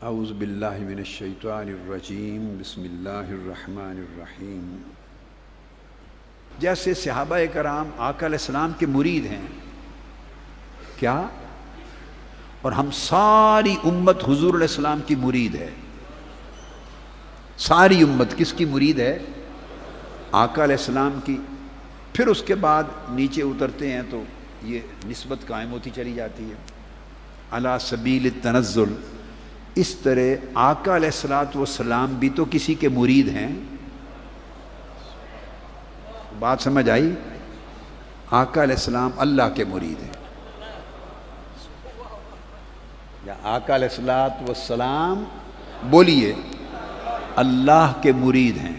اعوذ باللہ من الشیطان الرجیم بسم اللہ الرحمن الرحیم۔ جیسے صحابہ کرام آقا علیہ السلام کے مرید ہیں کیا، اور ہم ساری امت حضور علیہ السلام کی مرید ہے۔ ساری امت کس کی مرید ہے؟ آقا علیہ السلام کی۔ پھر اس کے بعد نیچے اترتے ہیں تو یہ نسبت قائم ہوتی چلی جاتی ہے علی سبیل التنزل۔ اس طرح آقا علیہ السلام بھی تو کسی کے مرید ہیں۔ بات سمجھ آئی؟ آقا علیہ السلام اللہ کے مرید ہیں، یا آقا علیہ السلام بولیے اللہ کے مرید ہیں۔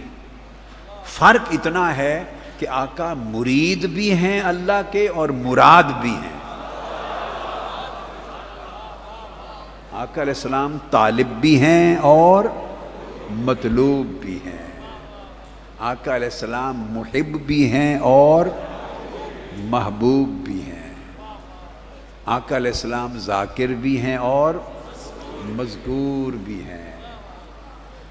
فرق اتنا ہے کہ آقا مرید بھی ہیں اللہ کے اور مراد بھی ہیں۔ آقا علیہ السلام طالب بھی ہیں اور مطلوب بھی ہیں۔ آقا علیہ السلام محب بھی ہیں اور محبوب بھی ہیں۔ آقا علیہ السلام ذاکر بھی ہیں اور مذکور بھی ہیں۔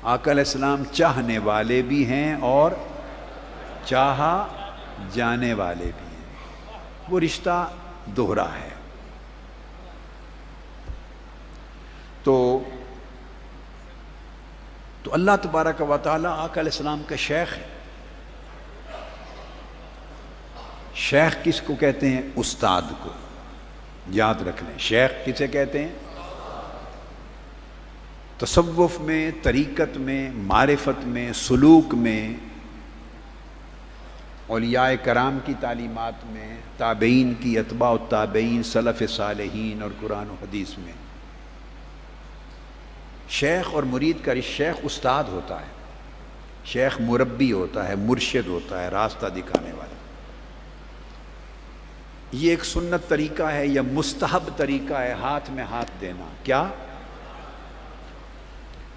آقا علیہ السلام چاہنے والے بھی ہیں اور چاہا جانے والے بھی ہیں۔ وہ رشتہ دوہرا ہے۔ تو اللہ تبارک و تعالی آقا علیہ السلام کا شیخ ہے۔ شیخ کس کو کہتے ہیں؟ استاد کو۔ یاد رکھ لیں، شیخ کسے کہتے ہیں؟ تصوف میں، طریقت میں، معرفت میں، سلوک میں، اولیاء کرام کی تعلیمات میں، تابعین کی، اتباع التابعین، سلف صالحین اور قرآن و حدیث میں۔ شیخ اور مرید کا شیخ استاد ہوتا ہے، شیخ مربی ہوتا ہے، مرشد ہوتا ہے، راستہ دکھانے والا۔ یہ ایک سنت طریقہ ہے یا مستحب طریقہ ہے ہاتھ میں ہاتھ دینا۔ کیا؟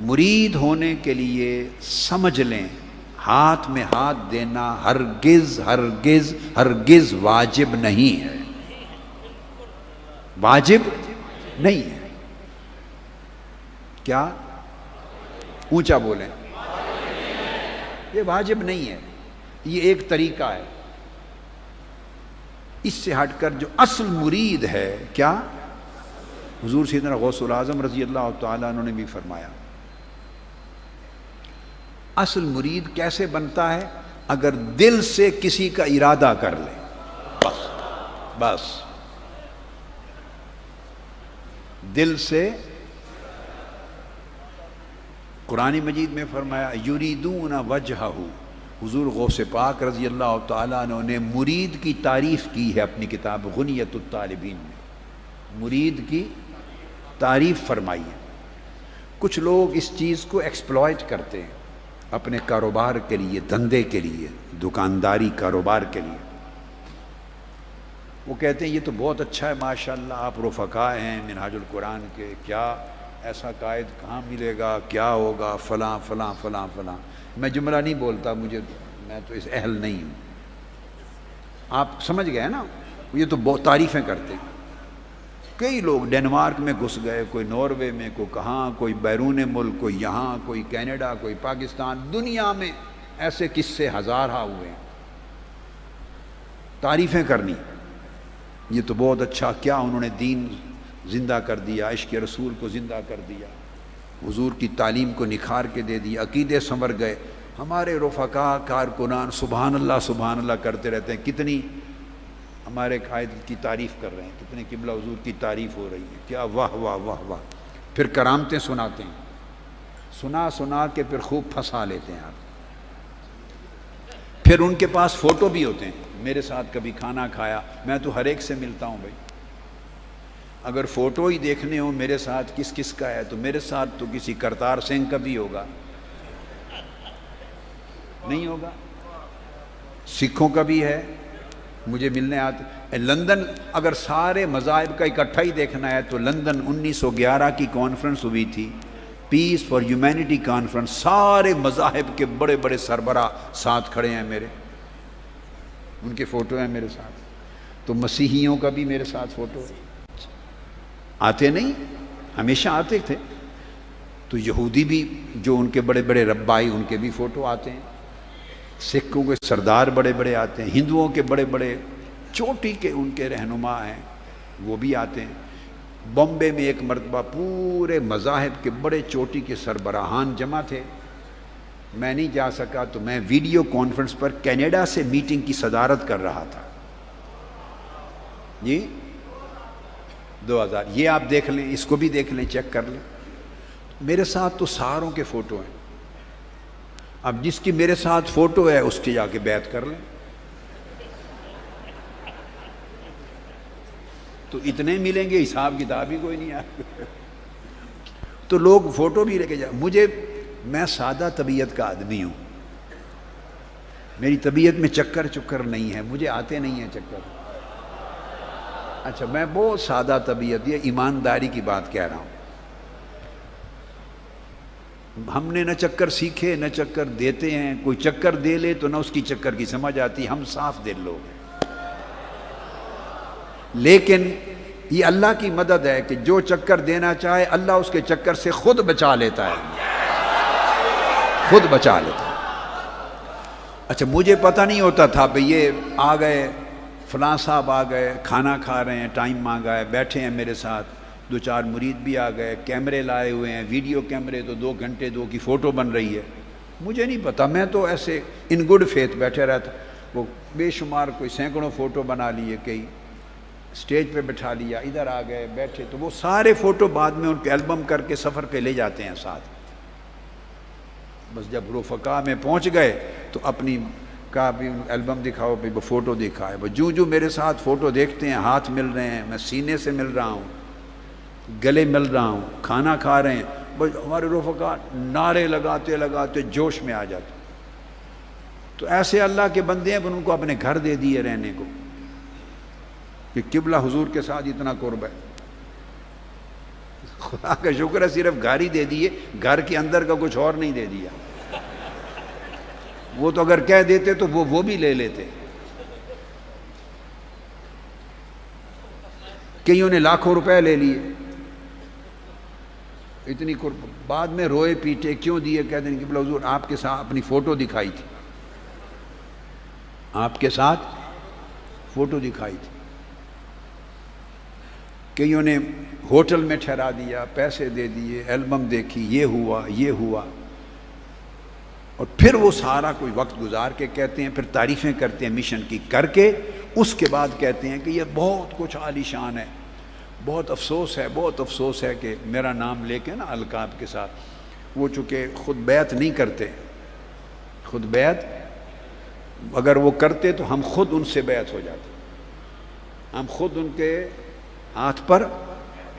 مرید ہونے کے لیے سمجھ لیں، ہاتھ میں ہاتھ دینا ہرگز ہرگز ہرگز واجب نہیں ہے۔ واجب نہیں ہے۔ کیا؟ اونچا بولیں۔ یہ واجب نہیں ہے، یہ ایک طریقہ ہے۔ اس سے ہٹ کر جو اصل مرید ہے، کیا؟ حضور سیدنا غوث العظم رضی اللہ تعالیٰ عنہ نے بھی فرمایا، اصل مرید کیسے بنتا ہے؟ اگر دل سے کسی کا ارادہ کر لے، بس دل سے۔ قرآن مجید میں فرمایا یریدون وجہہ۔ حضور غوث پاک رضی اللہ تعالیٰ عنہ نے مرید کی تعریف کی ہے اپنی کتاب غنیۃ الطالبین میں۔ مرید کی تعریف فرمائی ہے۔ کچھ لوگ اس چیز کو ایکسپلائٹ کرتے ہیں اپنے کاروبار کے لیے، دھندے کے لیے، دکانداری کاروبار کے لیے۔ وہ کہتے ہیں یہ تو بہت اچھا ہے، ماشاءاللہ آپ رفقا ہیں منہاج القرآن کے، کیا ایسا قائد کہاں ملے گا، کیا ہوگا، فلاں فلاں فلاں فلاں۔ میں جملہ نہیں بولتا، میں تو اس اہل نہیں ہوں۔ آپ سمجھ گئے نا؟ یہ تو بہت تعریفیں کرتے ہیں۔ کئی لوگ ڈنمارک میں گھس گئے، کوئی ناروے میں، کوئی کہاں، کوئی بیرون ملک، کوئی یہاں، کوئی کینیڈا، کوئی پاکستان، دنیا میں ایسے قصے ہزارہ ہوئے ہیں۔ تعریفیں کرنی، یہ تو بہت اچھا، کیا انہوں نے دین زندہ کر دیا، عشق رسول کو زندہ کر دیا، حضور کی تعلیم کو نکھار کے دے دیا، عقیدے سنور گئے۔ ہمارے رفقا کارکنان سبحان اللہ کرتے رہتے ہیں، کتنی ہمارے قائد کی تعریف کر رہے ہیں، کتنے قبلہ حضور کی تعریف ہو رہی ہے، کیا واہ واہ واہ واہ۔ پھر کرامتیں سناتے ہیں، سنا کے پھر خوب پھنسا لیتے ہیں آپ۔ پھر ان کے پاس فوٹو بھی ہوتے ہیں، میرے ساتھ کبھی کھانا کھایا، میں تو ہر ایک سے ملتا ہوں بھائی۔ اگر فوٹو ہی دیکھنے ہو میرے ساتھ کس کس کا ہے، تو میرے ساتھ تو کسی کرتار سنگھ کا بھی ہوگا، نہیں ہوگا؟ سکھوں کا بھی ہے، مجھے ملنے آتے۔ لندن اگر سارے مذاہب کا اکٹھا ہی دیکھنا ہے تو لندن 1911 کی کانفرنس ہوئی تھی، پیس فار ہیومینٹی کانفرنس، سارے مذاہب کے بڑے بڑے سربراہ ساتھ کھڑے ہیں میرے، ان کے فوٹو ہیں میرے ساتھ۔ تو مسیحیوں کا بھی میرے ساتھ فوٹو ہے۔ آتے نہیں، ہمیشہ آتے تھے۔ تو یہودی بھی جو ان کے بڑے بڑے ربائی ان کے بھی فوٹو آتے ہیں، سکھوں کے سردار بڑے بڑے آتے ہیں، ہندوؤں کے بڑے بڑے چوٹی کے ان کے رہنما ہیں وہ بھی آتے ہیں۔ بامبے میں ایک مرتبہ پورے مذاہب کے بڑے چوٹی کے سربراہان جمع تھے، میں نہیں جا سکا تو میں ویڈیو کانفرنس پر کینیڈا سے میٹنگ کی صدارت کر رہا تھا جی 2000۔ یہ آپ دیکھ لیں، اس کو بھی دیکھ لیں، چیک کر لیں۔ میرے ساتھ تو ساروں کے فوٹو ہیں، اب جس کی میرے ساتھ فوٹو ہے اس کی جا کے بیعت کر لیں۔ تو اتنے ملیں گے حساب کتاب ہی کوئی نہیں ہے۔ تو لوگ فوٹو بھی لے کے میں سادہ طبیعت کا آدمی ہوں، میری طبیعت میں چکر نہیں ہے، مجھے آتے نہیں ہیں چکر۔ اچھا میں بہت سادہ طبیعت، یہ ایمانداری کی بات کہہ رہا ہوں۔ ہم نے نہ چکر سیکھے نہ چکر دیتے ہیں، کوئی چکر دے لے تو نہ اس کی چکر کی سمجھ آتی، ہم صاف دل لوگ ہیں۔ لیکن یہ اللہ کی مدد ہے کہ جو چکر دینا چاہے اللہ اس کے چکر سے خود بچا لیتا ہے، خود بچا لیتا ہے۔ اچھا مجھے پتہ نہیں ہوتا تھا بھئی یہ آ گئے فلاں صاحب آ گئے، کھانا کھا رہے ہیں، ٹائم مانگا ہے، بیٹھے ہیں میرے ساتھ، 2-4 مرید بھی آ گئے، کیمرے لائے ہوئے ہیں، ویڈیو کیمرے، تو 2 گھنٹے 2 کی فوٹو بن رہی ہے۔ مجھے نہیں پتا، میں تو ایسے ان گڈ فیتھ بیٹھے رہتا۔ وہ بے شمار کوئی سینکڑوں فوٹو بنا لیے، کئی اسٹیج پہ بٹھا لیا، ادھر آ گئے بیٹھے، تو وہ سارے فوٹو بعد میں ان کے البم کر کے سفر پہ لے جاتے ہیں ساتھ۔ بس جب رفقا میں پہنچ گئے تو اپنی کہا بھی البم دکھاؤ، بھی وہ فوٹو دکھائے۔ وہ جو میرے ساتھ فوٹو دیکھتے ہیں ہاتھ مل رہے ہیں، میں سینے سے مل رہا ہوں، گلے مل رہا ہوں، کھانا کھا رہے ہیں، بس ہمارے رفقا نعرے لگاتے لگاتے جوش میں آ جاتے۔ تو ایسے اللہ کے بندے ہیں، ان کو اپنے گھر دے دیے رہنے کو کہ قبلہ حضور کے ساتھ اتنا قرب ہے۔ خدا کا شکر ہے صرف گھر ہی دے دیے، گھر کے اندر کا کچھ اور نہیں دے دیا۔ وہ تو اگر کہہ دیتے تو وہ بھی لے لیتے۔ کئیوں نے لاکھوں روپے لے لیے، اتنی قرب، بعد میں روئے پیٹے کیوں دیے، کہتے ہیں کہ حضور آپ کے ساتھ اپنی فوٹو دکھائی تھی، آپ کے ساتھ فوٹو دکھائی تھی۔ کئیوں نے ہوٹل میں ٹھہرا دیا، پیسے دے دیے، البم دیکھی، یہ ہوا یہ ہوا، اور پھر وہ سارا کوئی وقت گزار کے کہتے ہیں، پھر تعریفیں کرتے ہیں مشن کی کر کے، اس کے بعد کہتے ہیں کہ یہ بہت کچھ عالی شان ہے، بہت افسوس ہے کہ میرا نام لے کے نا القاب کے ساتھ، وہ چونکہ خود بیعت نہیں کرتے، خود بیعت اگر وہ کرتے تو ہم خود ان سے بیعت ہو جاتے، ہم خود ان کے ہاتھ پر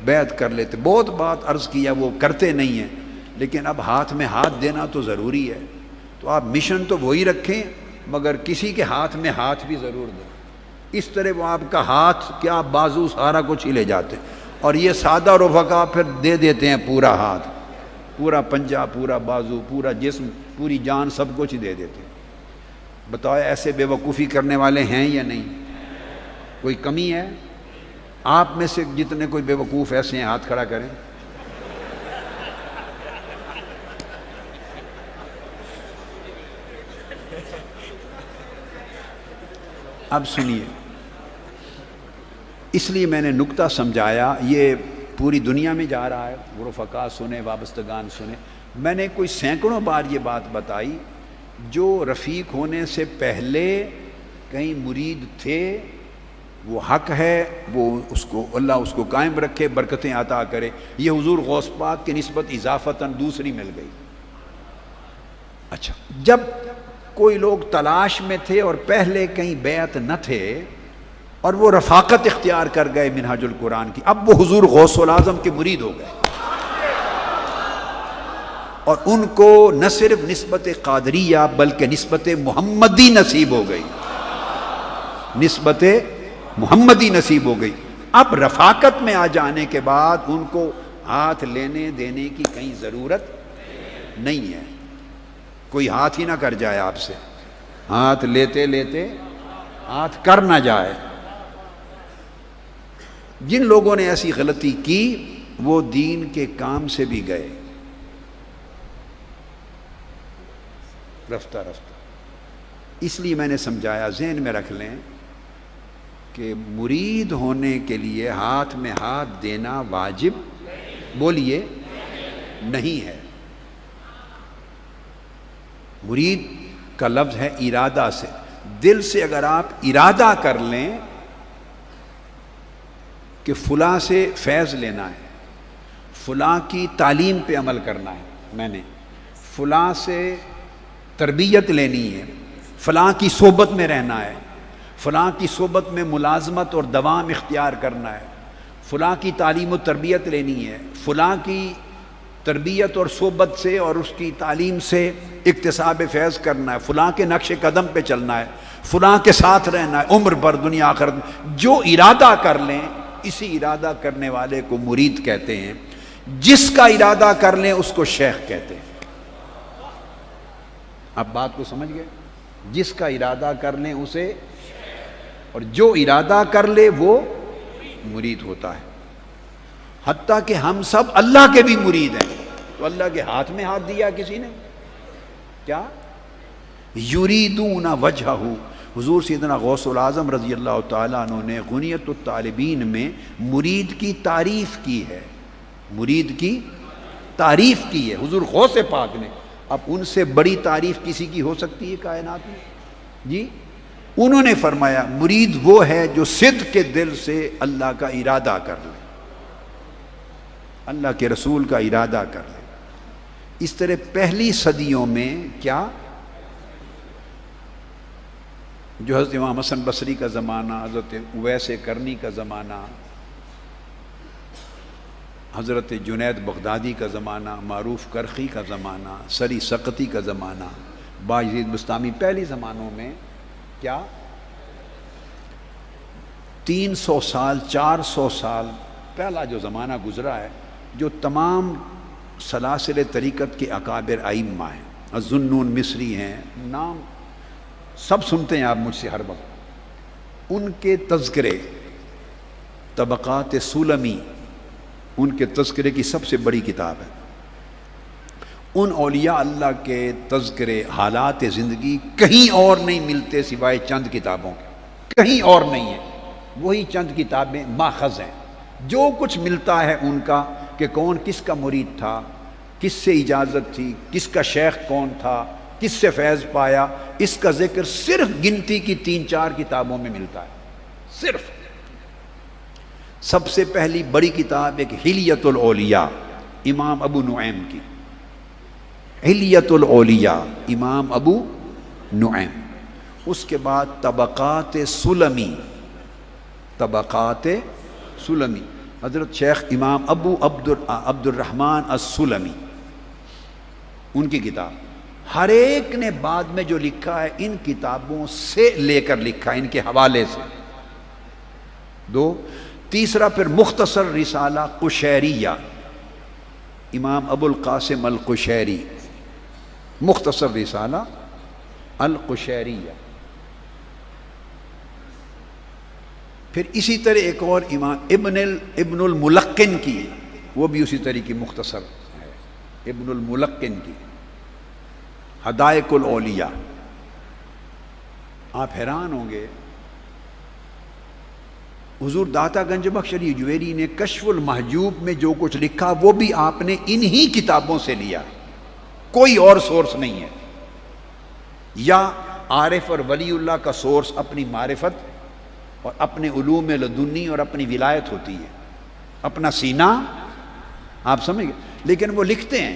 بیعت کر لیتے۔ بہت بات عرض کیا، وہ کرتے نہیں ہیں، لیکن اب ہاتھ میں ہاتھ دینا تو ضروری ہے۔ تو آپ مشن تو وہی رکھیں، مگر کسی کے ہاتھ میں ہاتھ بھی ضرور دیں، اس طرح وہ آپ کا ہاتھ کیا بازو سارا کچھ ہی لے جاتے، اور یہ سادہ رفقا پھر دے دیتے ہیں پورا ہاتھ، پورا پنجہ، پورا بازو، پورا جسم، پوری جان، سب کچھ ہی دے دیتے ہیں۔ بتاؤ ایسے بے وقوفی کرنے والے ہیں یا نہیں؟ کوئی کمی ہے؟ آپ میں سے جتنے کوئی بے وقوف ایسے ہیں ہاتھ کھڑا کریں۔ اب سنیے، اس لیے میں نے نکتہ سمجھایا، یہ پوری دنیا میں جا رہا ہے، رفقا سنے، وابستگان سنے۔ میں نے کوئی سینکڑوں بار یہ بات بتائی، جو رفیق ہونے سے پہلے کہیں مرید تھے، وہ حق ہے، وہ اس کو اللہ اس کو قائم رکھے، برکتیں عطا کرے۔ یہ حضور غوث پاک کی نسبت اضافتاً دوسری مل گئی۔ اچھا، جب کوئی لوگ تلاش میں تھے اور پہلے کہیں بیعت نہ تھے اور وہ رفاقت اختیار کر گئے منہاج القرآن کی، اب وہ حضور غوث العظم کے مرید ہو گئے، اور ان کو نہ صرف نسبت قادریہ بلکہ نسبت محمدی نصیب ہو گئی، نسبت محمدی نصیب ہو گئی۔ اب رفاقت میں آ جانے کے بعد ان کو ہاتھ لینے دینے کی کہیں ضرورت نہیں ہے، کوئی ہاتھ ہی نہ کر جائے آپ سے، ہاتھ لیتے لیتے ہاتھ کر نہ جائے۔ جن لوگوں نے ایسی غلطی کی وہ دین کے کام سے بھی گئے، رفتہ رفتہ. اس لیے میں نے سمجھایا، ذہن میں رکھ لیں کہ مرید ہونے کے لیے ہاتھ میں ہاتھ دینا واجب، بولیے، نہیں ہے. مرید کا لفظ ہے ارادہ سے. دل سے اگر آپ ارادہ کر لیں کہ فلاں سے فیض لینا ہے، فلاں کی تعلیم پہ عمل کرنا ہے، میں نے فلاں سے تربیت لینی ہے، فلاں کی صحبت میں رہنا ہے، فلاں کی صحبت میں ملازمت اور دوام اختیار کرنا ہے، فلاں کی تعلیم و تربیت لینی ہے، فلاں کی تربیت اور صحبت سے اور اس کی تعلیم سے اکتساب فیض کرنا ہے، فلاں کے نقش قدم پہ چلنا ہے، فلاں کے ساتھ رہنا ہے عمر بھر دنیا آخرت میں. جو ارادہ کر لیں، اسی ارادہ کرنے والے کو مرید کہتے ہیں. جس کا ارادہ کر لیں اس کو شیخ کہتے ہیں. اب بات کو سمجھ گئے؟ جس کا ارادہ کر لیں اسے، اور جو ارادہ کر لے وہ مرید ہوتا ہے. حتیٰ کہ ہم سب اللہ کے بھی مرید ہیں. تو اللہ کے ہاتھ میں ہاتھ دیا کسی نے کیا؟ یریدون وجہہ. حضور سیدنا غوث العظم رضی اللہ تعالیٰ عنہ نے غنیت الطالبین میں مرید کی تعریف کی ہے. مرید کی تعریف کی ہے حضور غوث پاک نے. اب ان سے بڑی تعریف کسی کی ہو سکتی ہے کائنات میں؟ جی. انہوں نے فرمایا مرید وہ ہے جو صدق کے دل سے اللہ کا ارادہ کر لے، اللہ کے رسول کا ارادہ کر لے. اس طرح پہلی صدیوں میں کیا، جو حضرت امام حسن بصری کا زمانہ، حضرت اویس کرنی کا زمانہ، حضرت جنید بغدادی کا زمانہ، معروف کرخی کا زمانہ، سری سقطی کا زمانہ، باجید بستامی، پہلی زمانوں میں کیا 300 سال 400 سال پہلا جو زمانہ گزرا ہے، جو تمام سلاسل طریقت کے اکابر ائمہ ہیں، الذنون مصری ہیں، نام سب سنتے ہیں آپ مجھ سے ہر وقت. ان کے تذکرے، طبقات سلمی ان کے تذکرے کی سب سے بڑی کتاب ہے. ان اولیاء اللہ کے تذکرے، حالات زندگی کہیں اور نہیں ملتے سوائے چند کتابوں کے، کہیں اور نہیں ہے. وہی چند کتابیں ماخذ ہیں. جو کچھ ملتا ہے ان کا کہ کون کس کا مرید تھا، کس سے اجازت تھی، کس کا شیخ کون تھا، کس سے فیض پایا، اس کا ذکر صرف گنتی کی 3-4 کتابوں میں ملتا ہے. صرف سب سے پہلی بڑی کتاب ایک حلیۃ الاولیاء امام ابو نعیم کی، حلیۃ الاولیاء امام ابو نعیم. اس کے بعد طبقات سلمی، طبقات سلمی حضرت شیخ امام ابو عبد الرحمن السلمی، ان کی کتاب. ہر ایک نے بعد میں جو لکھا ہے ان کتابوں سے لے کر لکھا ہے، ان کے حوالے سے. 2. تیسرا پھر مختصر رسالہ قشیریہ، امام ابو القاسم القشیری، مختصر رسالہ القشیریہ. پھر اسی طرح ایک اور امام ابن الملقن کی، وہ بھی اسی طرح کی مختصر ہے، ابن الملقن کی حدائق الاولیاء. آپ حیران ہوں گے، حضور داتا گنج بخش علی جویری نے کشف المحجوب میں جو کچھ لکھا وہ بھی آپ نے انہی کتابوں سے لیا، کوئی اور سورس نہیں ہے. یا عارف اور ولی اللہ کا سورس اپنی معرفت اور اپنے علوم لدنی اور اپنی ولایت ہوتی ہے، اپنا سینہ، آپ سمجھ گئے. لیکن وہ لکھتے ہیں،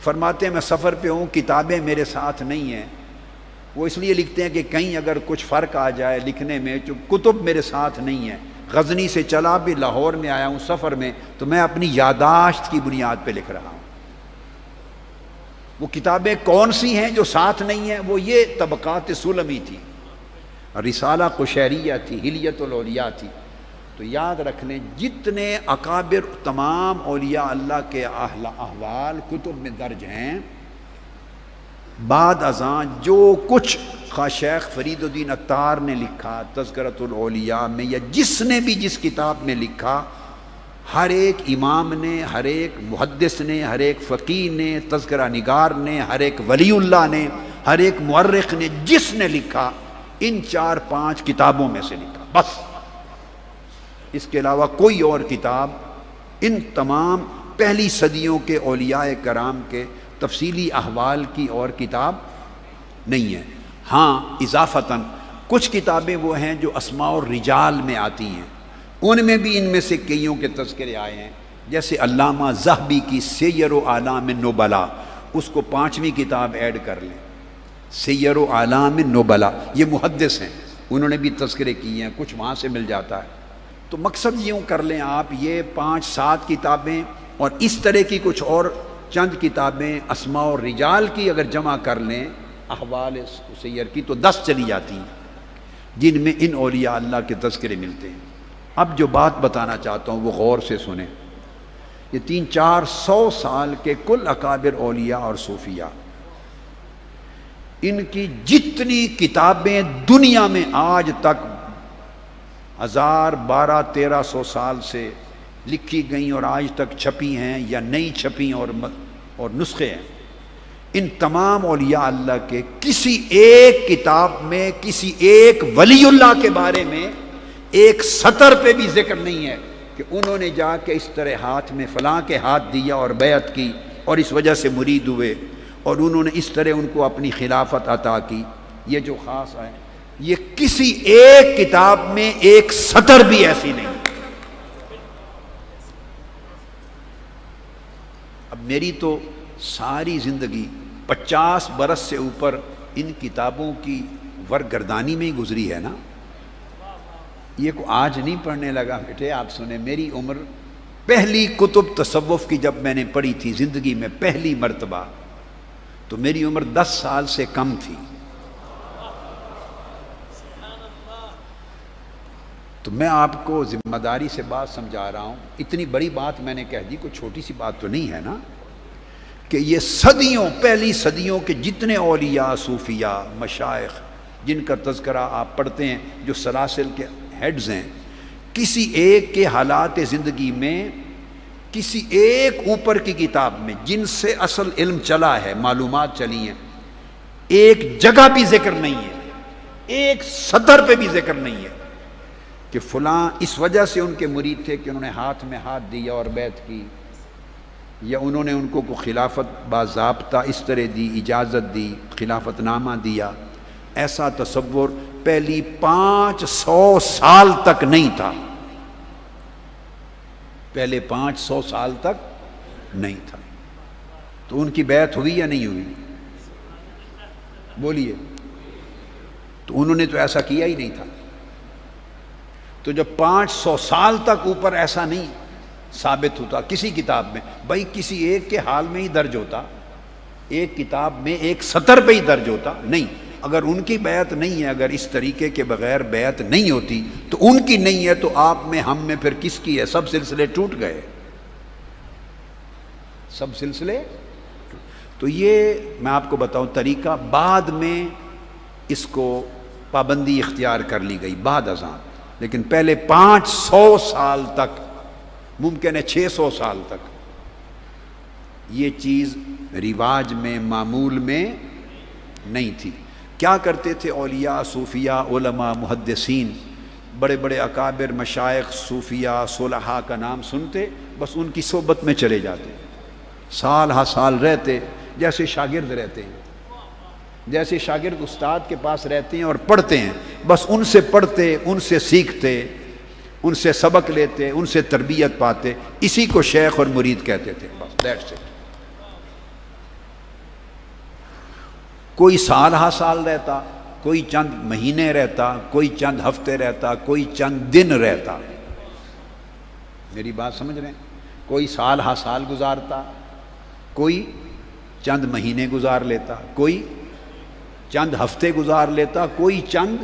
فرماتے ہیں میں سفر پہ ہوں، کتابیں میرے ساتھ نہیں ہیں. وہ اس لیے لکھتے ہیں کہ کہیں اگر کچھ فرق آ جائے لکھنے میں، جو کتب میرے ساتھ نہیں ہیں، غزنی سے چلا بھی لاہور میں آیا ہوں سفر میں، تو میں اپنی یاداشت کی بنیاد پہ لکھ رہا ہوں. وہ کتابیں کون سی ہیں جو ساتھ نہیں ہیں؟ وہ یہ طبقات سلمی تھی، رسالہ قشیریہ تھی، حلیۃ الاولیاء تھی. تو یاد رکھ لیں جتنے اکابر تمام اولیاء اللہ کے احوال کتب میں درج ہیں. بعد ازاں جو کچھ خواہ شیخ فرید الدین عطار نے لکھا تذکرۃ الاولیاء میں، یا جس نے بھی جس کتاب میں لکھا، ہر ایک امام نے، ہر ایک محدث نے، ہر ایک فقیہ نے، تذکرہ نگار نے، ہر ایک ولی اللہ نے، ہر ایک مورخ نے جس نے لکھا ان 4-5 کتابوں میں سے لکھا، بس اس کے علاوہ کوئی اور کتاب ان تمام پہلی صدیوں کے اولیاء کرام کے تفصیلی احوال کی اور کتاب نہیں ہے۔ ہاں اضافتاً کچھ کتابیں وہ ہیں جو اسماء الرجال میں آتی ہیں، ان میں بھی ان میں سے کئیوں کے تذکرے آئے ہیں، جیسے علامہ ذہبی کی سیر و اعلام النبلاء، اس کو 5ویں کتاب ایڈ کر لیں، سیر و اعلام النبلاء، یہ محدث ہیں، انہوں نے بھی تذکرے کیے ہیں، کچھ وہاں سے مل جاتا ہے۔ تو مقصد یوں کر لیں آپ، یہ 5-7 کتابیں اور اس طرح کی کچھ اور چند کتابیں اسماء الرجال کی اگر جمع کر لیں احوال سیر کی تو 10 چلی جاتی ہیں، جن میں ان اولیاء اللہ کے تذکرے ملتے ہیں۔ اب جو بات بتانا چاہتا ہوں وہ غور سے سنیں، یہ 300-400 سال کے کل اکابر اولیاء اور صوفیاء، ان کی جتنی کتابیں دنیا میں آج تک 1200-1300 سال سے لکھی گئیں اور آج تک چھپی ہیں یا نہیں چھپی اور نسخے ہیں، ان تمام اولیاء اللہ کے کسی ایک کتاب میں کسی ایک ولی اللہ کے بارے میں ایک سطر پہ بھی ذکر نہیں ہے کہ انہوں نے جا کے اس طرح ہاتھ میں فلاں کے ہاتھ دیا اور بیعت کی اور اس وجہ سے مرید ہوئے اور انہوں نے اس طرح ان کو اپنی خلافت عطا کی، یہ جو خاص ہے یہ کسی ایک کتاب میں ایک سطر بھی ایسی نہیں۔ اب میری تو ساری زندگی 50 برس سے اوپر ان کتابوں کی ورگردانی میں ہی گزری ہے نا، یہ کو آج نہیں پڑھنے لگا بیٹے۔ آپ سنیں، میری عمر پہلی کتب تصوف کی جب میں نے پڑھی تھی زندگی میں پہلی مرتبہ، تو میری عمر 10 سال سے کم تھی، تو میں آپ کو ذمہ داری سے بات سمجھا رہا ہوں، اتنی بڑی بات میں نے کہہ دی، کوئی چھوٹی سی بات تو نہیں ہے نا، کہ یہ صدیوں پہلی صدیوں کے جتنے اولیاء صوفیاء مشائخ جن کا تذکرہ آپ پڑھتے ہیں جو سلاسل کے ہیڈز ہیں، کسی ایک کے حالات زندگی میں کسی ایک اوپر کی کتاب میں جن سے اصل علم چلا ہے، معلومات چلی ہیں، ایک جگہ بھی ذکر نہیں ہے، ایک سطر پہ بھی ذکر نہیں ہے کہ فلاں اس وجہ سے ان کے مرید تھے کہ انہوں نے ہاتھ میں ہاتھ دیا اور بیعت کی، یا انہوں نے ان کو خلافت باضابطہ اس طرح دی، اجازت دی، خلافت نامہ دیا۔ ایسا تصور پہلی 500 سال تک نہیں تھا، پہلے 500 سال تک نہیں تھا۔ تو ان کی بیعت ہوئی یا نہیں ہوئی؟ بولیے۔ تو انہوں نے تو ایسا کیا ہی نہیں تھا۔ تو جب 500 سال تک اوپر ایسا نہیں ثابت ہوتا کسی کتاب میں، بھائی کسی ایک کے حال میں ہی درج ہوتا، ایک کتاب میں ایک سطر پہ ہی درج ہوتا، نہیں، اگر ان کی بیعت نہیں ہے، اگر اس طریقے کے بغیر بیعت نہیں ہوتی تو ان کی نہیں ہے، تو آپ میں ہم میں پھر کس کی ہے؟ سب سلسلے ٹوٹ گئے، سب سلسلے۔ تو یہ میں آپ کو بتاؤں طریقہ، بعد میں اس کو پابندی اختیار کر لی گئی بعد ازاں، لیکن پہلے 500 سال تک، ممکن ہے 600 سال تک، یہ چیز رواج میں معمول میں نہیں تھی۔ کیا کرتے تھے اولیاء صوفیاء علماء محدثین، بڑے بڑے اکابر مشائخ صوفیاء صلحاء کا نام سنتے، بس ان کی صحبت میں چلے جاتے، سال ہا سال رہتے، جیسے شاگرد رہتے ہیں، جیسے شاگرد استاد کے پاس رہتے ہیں اور پڑھتے ہیں، بس ان سے پڑھتے، ان سے سیکھتے، ان سے سبق لیتے، ان سے تربیت پاتے، اسی کو شیخ اور مرید کہتے تھے، بس دیٹس اٹ۔ کوئی سال ہا سال رہتا، کوئی چند مہینے رہتا، کوئی چند ہفتے رہتا، کوئی چند دن رہتا، میری بات سمجھ رہے ہیں؟ کوئی سال ہا سال گزارتا، کوئی چند مہینے گزار لیتا، کوئی چند ہفتے گزار لیتا، کوئی چند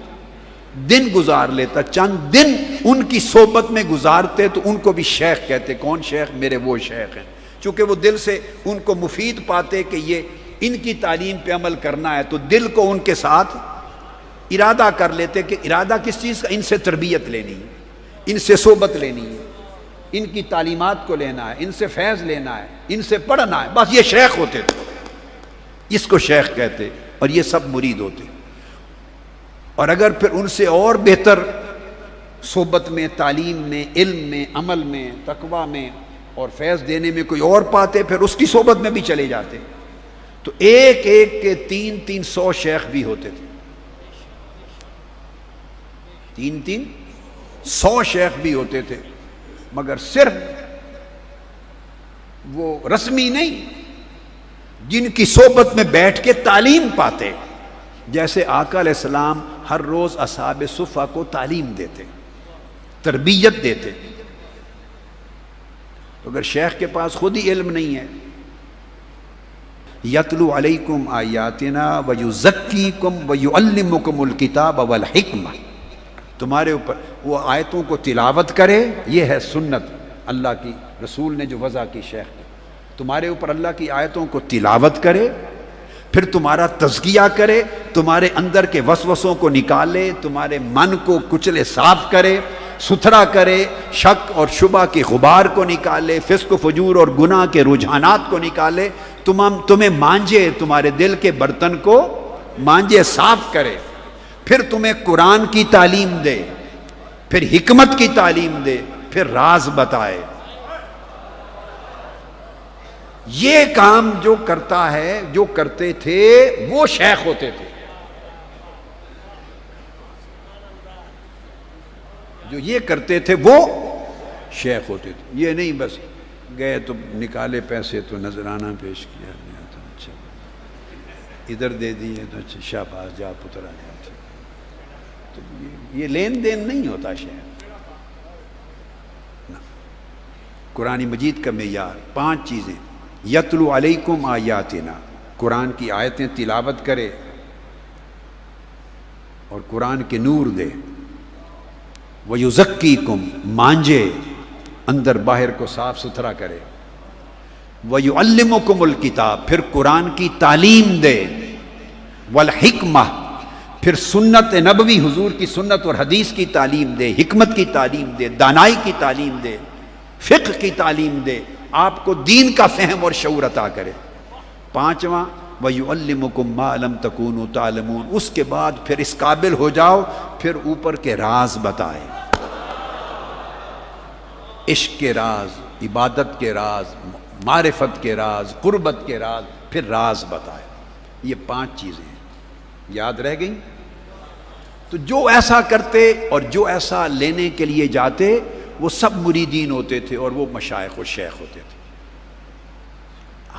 دن گزار لیتا۔ چند دن ان کی صحبت میں گزارتے تو ان کو بھی شیخ کہتے۔ کون شیخ؟ میرے وہ شیخ ہیں، چونکہ وہ دل سے ان کو مفید پاتے کہ یہ ان کی تعلیم پہ عمل کرنا ہے، تو دل کو ان کے ساتھ ارادہ کر لیتے کہ ارادہ کس چیز کا؟ ان سے تربیت لینی ہے، ان سے صحبت لینی ہے، ان کی تعلیمات کو لینا ہے، ان سے فیض لینا ہے، ان سے پڑھنا ہے، بس یہ شیخ ہوتے تھے، اس کو شیخ کہتے۔ اور یہ سب مرید ہوتے. اور اگر پھر ان سے اور بہتر صحبت میں، تعلیم میں، علم میں، عمل میں، تقوی میں اور فیض دینے میں کوئی اور پاتے، پھر اس کی صحبت میں بھی چلے جاتے. تو ایک ایک کے 300 شیخ بھی ہوتے تھے، 300 شیخ بھی ہوتے تھے، مگر صرف وہ رسمی نہیں، جن کی صحبت میں بیٹھ کے تعلیم پاتے. جیسے آقا علیہ السلام ہر روز اصحاب صفہ کو تعلیم دیتے، تربیت دیتے. تو اگر شیخ کے پاس خود ہی علم نہیں ہے، یتلو علیکم آیاتنا ویزکیکم ویعلمکم الکتاب والحکمہ، تمہارے اوپر وہ آیتوں کو تلاوت کرے. یہ ہے سنت اللہ کی، رسول نے جو وضع کی شیخ نے. تمہارے اوپر اللہ کی آیتوں کو تلاوت کرے، پھر تمہارا تزکیہ کرے، تمہارے اندر کے وسوسوں کو نکالے، تمہارے من کو کچلے صاف کرے، ستھرا کرے، شک اور شبہ کے غبار کو نکالے، فسق و فجور اور گناہ کے رجحانات کو نکالے، تمہیں مانجے، تمہارے دل کے برتن کو مانجے، صاف کرے، پھر تمہیں قرآن کی تعلیم دے، پھر حکمت کی تعلیم دے، پھر راز بتائے. یہ کام جو کرتا ہے، جو کرتے تھے وہ شیخ ہوتے تھے. جو یہ کرتے تھے وہ شیخ ہوتے تھے. یہ نہیں بس گئے تو نکالے پیسے تو نذرانہ پیش کیا، اچھا ادھر دے دیے تو اچھا شاباش جا پترا جا. تو یہ لین دین نہیں ہوتا شیخ. قرآن مجید کا معیار 5 چیزیں: یتلو علیکم آیاتنا، قرآن کی آیتیں تلاوت کرے اور قرآن کے نور دے. ویزکیکم، مانجے، اندر باہر کو صاف ستھرا کرے. ویعلمکم الکتاب، پھر قرآن کی تعلیم دے. والحکمہ، پھر سنت نبوی، حضور کی سنت اور حدیث کی تعلیم دے، حکمت کی تعلیم دے، دانائی کی تعلیم دے، فقہ کی تعلیم دے، آپ کو دین کا فہم اور شعور عطا کرے. 5واں وَيُعَلِّمُكُم مَّا لَمْ تَكُونُوا تَعْلَمُونَ، اس کے بعد پھر اس قابل ہو جاؤ، پھر اوپر کے راز بتائے، عشق کے راز، عبادت کے راز، معرفت کے راز، قربت کے راز، پھر راز بتائے. یہ 5 چیزیں ہیں. یاد رہ گئیں؟ تو جو ایسا کرتے اور جو ایسا لینے کے لیے جاتے وہ سب مریدین ہوتے تھے اور وہ مشائخ و شیخ ہوتے تھے.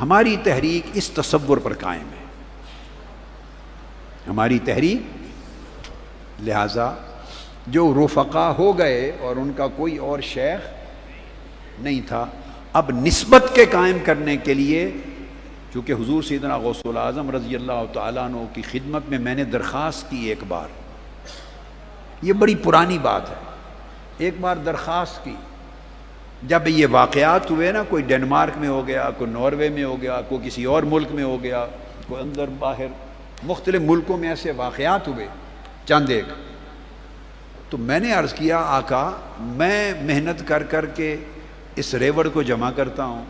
ہماری تحریک اس تصور پر قائم ہے. ہماری تحریک لہذا جو رفقا ہو گئے اور ان کا کوئی اور شیخ نہیں تھا، اب نسبت کے قائم کرنے کے لیے، چونکہ حضور سیدنا غوث العظم رضی اللہ تعالیٰ عنہ کی خدمت میں نے درخواست کی ایک بار، یہ بڑی پرانی بات ہے، ایک بار درخواست کی. جب یہ واقعات ہوئے نا، کوئی ڈنمارک میں ہو گیا، کوئی ناروے میں ہو گیا، کوئی کسی اور ملک میں ہو گیا، کوئی اندر باہر مختلف ملکوں میں ایسے واقعات ہوئے چند ایک، تو میں نے عرض کیا آقا میں محنت کر کر کے اس ریوڑ کو جمع کرتا ہوں،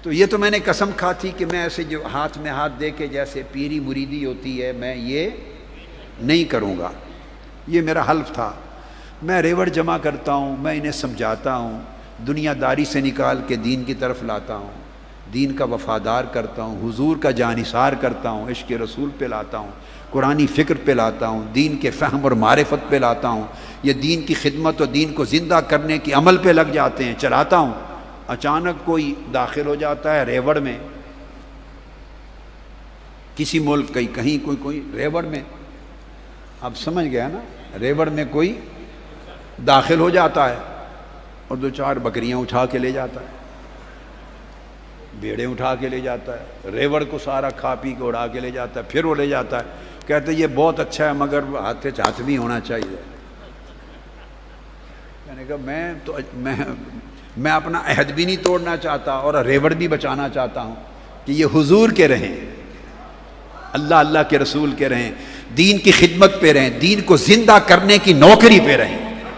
تو یہ تو میں نے قسم کھا تھی کہ میں ایسے جو ہاتھ میں ہاتھ دے کے جیسے پیری مریدی ہوتی ہے میں یہ نہیں کروں گا، یہ میرا حلف تھا. میں ریوڑ جمع کرتا ہوں، میں انہیں سمجھاتا ہوں، دنیا داری سے نکال کے دین کی طرف لاتا ہوں، دین کا وفادار کرتا ہوں، حضور کا جانثار کرتا ہوں، عشق رسول پہ لاتا ہوں، قرآنی فکر پہ لاتا ہوں، دین کے فہم اور معرفت پہ لاتا ہوں، یہ دین کی خدمت اور دین کو زندہ کرنے کی عمل پہ لگ جاتے ہیں، چلاتا ہوں. اچانک کوئی داخل ہو جاتا ہے ریوڑ میں، کسی ملک کہیں کوئی ریوڑ میں، اب سمجھ گیا نا، ریوڑ میں کوئی داخل ہو جاتا ہے اور 2-4 بکریاں اٹھا کے لے جاتا ہے، بھیڑیں اٹھا کے لے جاتا ہے، ریوڑ کو سارا کھا پی کے اڑا کے لے جاتا ہے، پھر وہ لے جاتا ہے، کہتے یہ بہت اچھا ہے مگر ہاتھ بھی ہونا چاہیے. میں نے کہا میں اپنا عہد بھی نہیں توڑنا چاہتا اور ریوڑ بھی بچانا چاہتا ہوں کہ یہ حضور کے رہیں، اللہ کے رسول کے رہیں، دین کی خدمت پہ رہیں، دین کو زندہ کرنے کی نوکری پہ رہیں.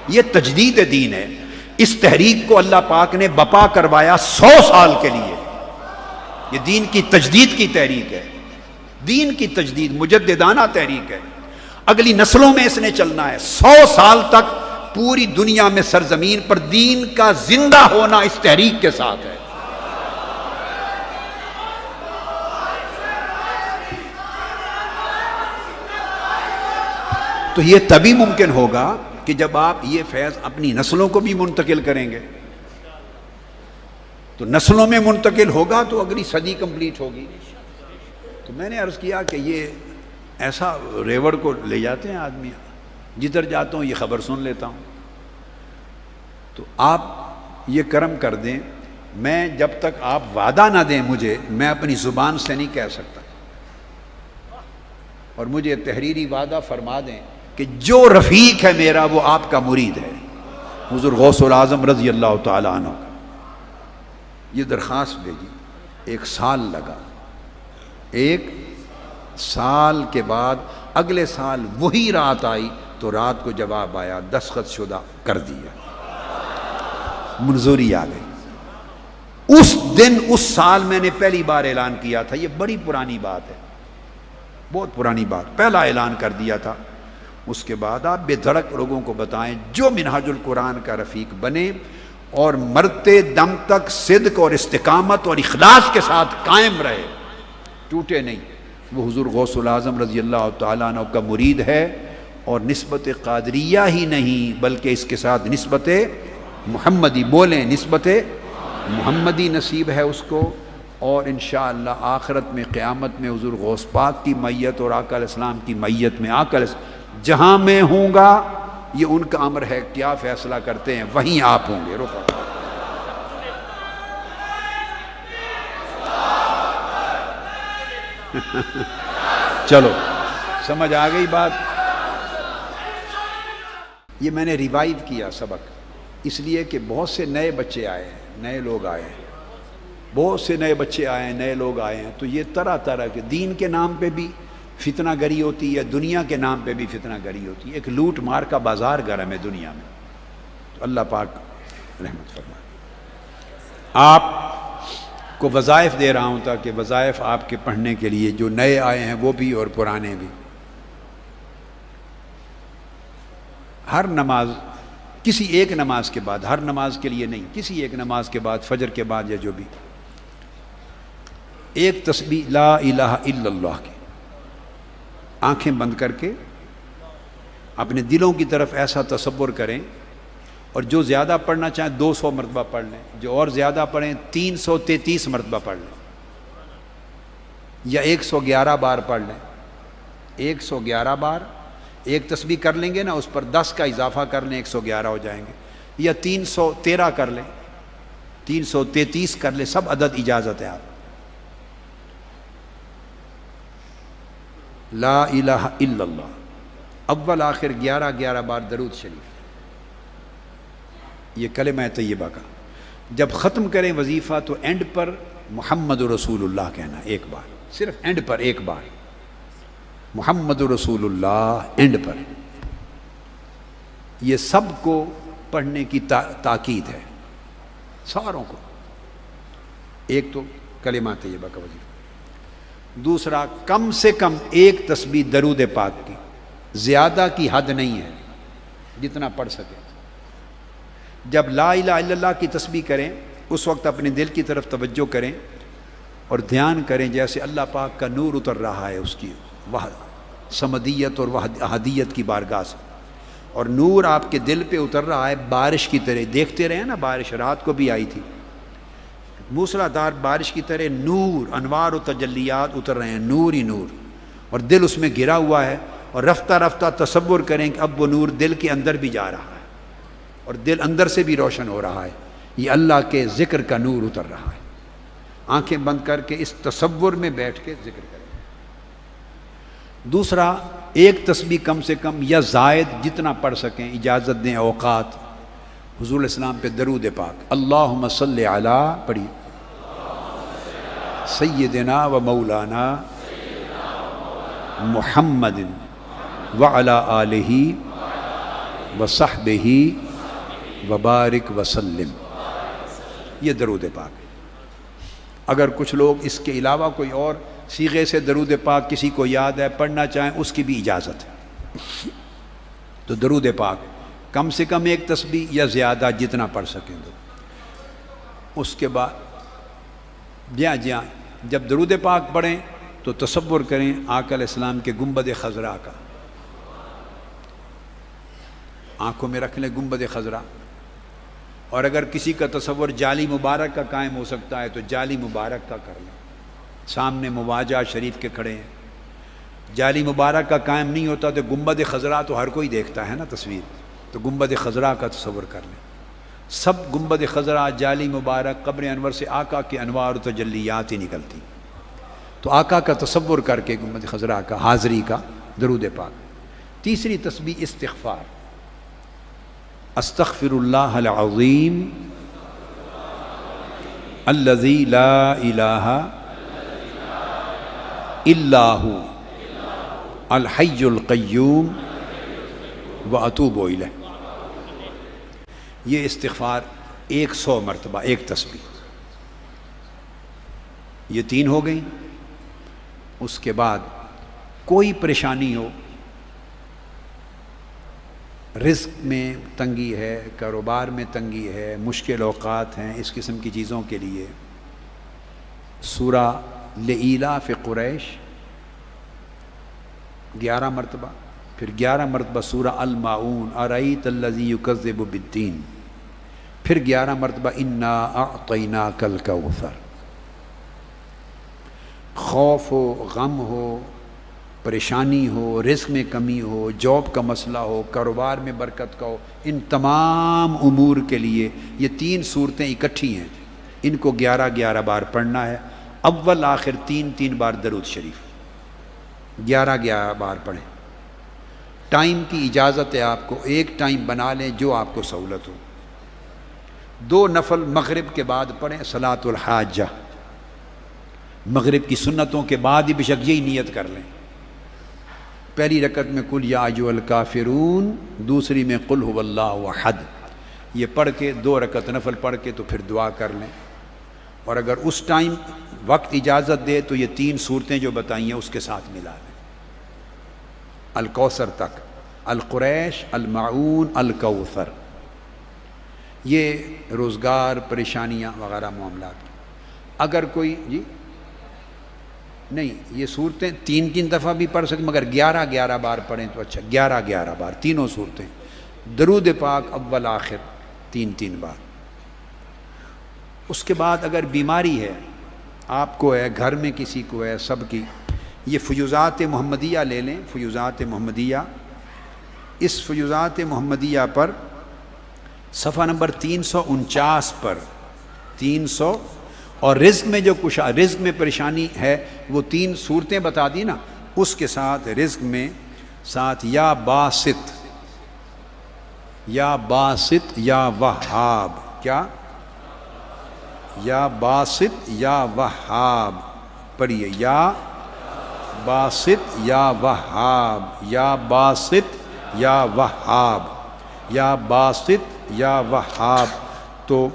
یہ تجدید دین ہے. اس تحریک کو اللہ پاک نے بپا کروایا 100 سال کے لیے. یہ دین کی تجدید کی تحریک ہے. دین کی تجدید مجددانہ تحریک ہے، اگلی نسلوں میں اس نے چلنا ہے، 100 سال تک پوری دنیا میں سرزمین پر دین کا زندہ ہونا اس تحریک کے ساتھ ہے۔ تو یہ تبھی ممکن ہوگا کہ جب آپ یہ فیض اپنی نسلوں کو بھی منتقل کریں گے، تو نسلوں میں منتقل ہوگا تو اگلی صدی کمپلیٹ ہوگی۔ تو میں نے عرض کیا کہ یہ ایسا ریوڑ کو لے جاتے ہیں آدمی، جدھر جاتا ہوں یہ خبر سن لیتا ہوں۔ تو آپ یہ کرم کر دیں، میں جب تک آپ وعدہ نہ دیں مجھے، میں اپنی زبان سے نہیں کہہ سکتا، اور مجھے تحریری وعدہ فرما دیں کہ جو رفیق ہے میرا وہ آپ کا مرید ہے، حضور غوث العظم رضی اللہ تعالیٰ عنہ کا۔ یہ درخواست بھیجی، 1 سال لگا، 1 سال کے بعد اگلے سال وہی رات آئی تو رات کو جواب آیا، دستخط شدہ کر دیا، منظوری آ گئی۔ اس دن اس سال میں نے پہلی بار اعلان کیا تھا، یہ بڑی پرانی بات ہے، بہت پرانی بات، پہلا اعلان کر دیا تھا۔ اس کے بعد آپ بے دھڑک لوگوں کو بتائیں جو منہاج القرآن کا رفیق بنے اور مرتے دم تک صدق اور استقامت اور اخلاص کے ساتھ قائم رہے، ٹوٹے نہیں، وہ حضور غوث العظم رضی اللہ تعالیٰ عنہ کا مرید ہے، اور نسبت قادریہ ہی نہیں بلکہ اس کے ساتھ نسبت محمدی، بولیں نسبت محمدی نصیب ہے اس کو، اور انشاءاللہ آخرت میں قیامت میں حضور غوث پاک کی میت اور آقا علیہ السلام کی میت میں آقا علیہ جہاں میں ہوں گا، یہ ان کا امر ہے، کیا فیصلہ کرتے ہیں وہیں آپ ہوں گے۔ رکو، چلو سمجھ آ گئی بات۔ یہ میں نے ریوائیو کیا سبق اس لیے کہ بہت سے نئے بچے آئے ہیں، نئے لوگ آئے ہیں، بہت سے نئے بچے آئے ہیں، نئے لوگ آئے ہیں، تو یہ طرح طرح کے دین کے نام پہ بھی فتنہ گری ہوتی ہے، دنیا کے نام پہ بھی فتنہ گری ہوتی ہے، ایک لوٹ مار کا بازار گرم ہے دنیا میں۔ تو اللہ پاک رحمت فرمائے۔ آپ کو وظائف دے رہا ہوں تاکہ وظائف آپ کے پڑھنے کے لیے جو نئے آئے ہیں وہ بھی اور پرانے بھی۔ ہر نماز، کسی ایک نماز کے بعد، ہر نماز کے لیے نہیں، کسی ایک نماز کے بعد، فجر کے بعد یا جو بھی، ایک تسبیح لا الہ الا اللہ کی آنکھیں بند کر کے اپنے دلوں کی طرف ایسا تصور کریں، اور جو زیادہ پڑھنا چاہیں 200 مرتبہ پڑھ لیں، جو اور زیادہ پڑھیں 333 مرتبہ پڑھ لیں، یا 111 بار پڑھ لیں، 111 بار ایک تسبیح کر لیں گے نا، اس پر 10 کا اضافہ کر لیں، 111 ہو جائیں گے، یا 313 کر لیں، 333 کر لیں، سب عدد اجازت ہے۔ آپ لا الہ الا اللہ، اول آخر 11 بار درود شریف، یہ کلمہ طیبہ کا۔ جب ختم کریں وظیفہ تو اینڈ پر محمد رسول اللہ کہنا، ایک بار، صرف اینڈ پر ایک بار محمد رسول اللہ، اینڈ پر۔ یہ سب کو پڑھنے کی تاکید ہے، ساروں کو۔ ایک تو کلمہ طیبہ کا وظیفہ، دوسرا کم سے کم ایک تسبیح درود پاک کی، زیادہ کی حد نہیں ہے، جتنا پڑھ سکے۔ جب لا الہ الا اللہ کی تسبیح کریں اس وقت اپنے دل کی طرف توجہ کریں اور دھیان کریں جیسے اللہ پاک کا نور اتر رہا ہے اس کی سمدیت اور احدیت کی بارگاہ سے، اور نور آپ کے دل پہ اتر رہا ہے بارش کی طرح۔ دیکھتے رہے نا، بارش رات کو بھی آئی تھی، موسلادھار بارش کی طرح نور، انوار و تجلیات اتر رہے ہیں، نور ہی نور، اور دل اس میں گھرا ہوا ہے، اور رفتہ رفتہ تصور کریں کہ اب وہ نور دل کے اندر بھی جا رہا ہے اور دل اندر سے بھی روشن ہو رہا ہے، یہ اللہ کے ذکر کا نور اتر رہا ہے۔ آنکھیں بند کر کے اس تصور میں بیٹھ کے ذکر کریں۔ دوسرا، ایک تسبیح کم سے کم یا زائد جتنا پڑھ سکیں اجازت دیں، اوقات، حضور علیہ السلام پہ درود پاک، اللہم صلی علی، پڑھی، سیدنا و مولانا محمد وعلی آلہ وصحبہ وبارک وسلم، یہ درود پاک ہے۔ اگر کچھ لوگ اس کے علاوہ کوئی اور صیغے سے درود پاک کسی کو یاد ہے پڑھنا چاہیں اس کی بھی اجازت ہے۔ تو درود پاک کم سے کم ایک تسبیح یا زیادہ جتنا پڑھ سکیں دو۔ اس کے بعد جہاں جب درود پاک پڑھیں تو تصور کریں آقا علیہ السلام کے گنبد خضرا کا، آنکھوں میں رکھ لیں گنبد خضرا، اور اگر کسی کا تصور جالی مبارک کا قائم ہو سکتا ہے تو جالی مبارک کا کر لیں۔ سامنے مواجہ شریف کے کھڑے ہیں، جالی مبارک کا قائم نہیں ہوتا تو گنبد خضرا تو ہر کوئی دیکھتا ہے نا تصویر، تو گنبد خضرا کا تصور کر لیں۔ سب گنبد خضرا جالی مبارک قبر انور سے آقا کے انوار و تجلیات ہی نکلتی، تو آقا کا تصور کر کے گنبد خضرا کا حاضری کا درود پاک۔ تیسری تسبیح استغفار، استغفر اللہ العظیم الذی لا الہ الا ھو الحی القیوم واتوب الیہ۔ یہ استغفار 100 مرتبہ ایک تسبیح، یہ 3 ہو گئیں۔ اس کے بعد کوئی پریشانی ہو، رزق میں تنگی ہے، کاروبار میں تنگی ہے، مشکل اوقات ہیں، اس قسم کی چیزوں کے لیے سورہ لإلاف قریش 11 مرتبہ، پھر 11 مرتبہ سورہ الماعون ارأیت الذی یکذب بالدین، پھر 11 مرتبہ انا اعطیناک الکوثر۔ خوف ہو، غم ہو، پریشانی ہو، رزق میں کمی ہو، جاب کا مسئلہ ہو، کاروبار میں برکت کا ہو، ان تمام امور کے لیے یہ 3 صورتیں اکٹھی ہیں، ان کو 11 بار پڑھنا ہے۔ اول آخر 3 بار درود شریف، 11 بار پڑھیں۔ ٹائم کی اجازت ہے آپ کو، ایک ٹائم بنا لیں جو آپ کو سہولت ہو۔ 2 نفل مغرب کے بعد پڑھیں، صلاۃ الحاجہ، مغرب کی سنتوں کے بعد ہی بشک یہی نیت کر لیں۔ پہلی رکعت میں قل یا ایھا الکافرون، دوسری میں قل ھو اللہ احد، یہ پڑھ کے 2 رکعت نفل پڑھ کے تو پھر دعا کر لیں۔ اور اگر اس ٹائم وقت اجازت دے تو یہ 3 صورتیں جو بتائی ہیں اس کے ساتھ ملا لیں، الکوثر تک، القریش، الماعون، الکوثر۔ یہ روزگار، پریشانیاں وغیرہ معاملات۔ اگر کوئی نہیں، یہ صورتیں 3 دفعہ بھی پڑھ سکتے، مگر 11 بار پڑھیں تو اچھا، 11 بار تینوں صورتیں، درود پاک اول آخر 3 بار۔ اس کے بعد اگر بیماری ہے، آپ کو ہے، گھر میں کسی کو ہے، سب کی، یہ فیوزات محمدیہ لے لیں، فیوزات محمدیہ۔ اس فیوزات محمدیہ پر صفحہ نمبر 349 پر 300، اور رزق میں جو کچھ رزق میں پریشانی ہے وہ 3 صورتیں بتا دی نا، اس کے ساتھ رزق میں ساتھ یا باسط، یا باسط یا وہاب، کیا؟ یا باسط یا وہاب پڑھیے، یا باسط یا وہاب، یا باسط یا وہاب، یا باسط یا وہاب۔ تو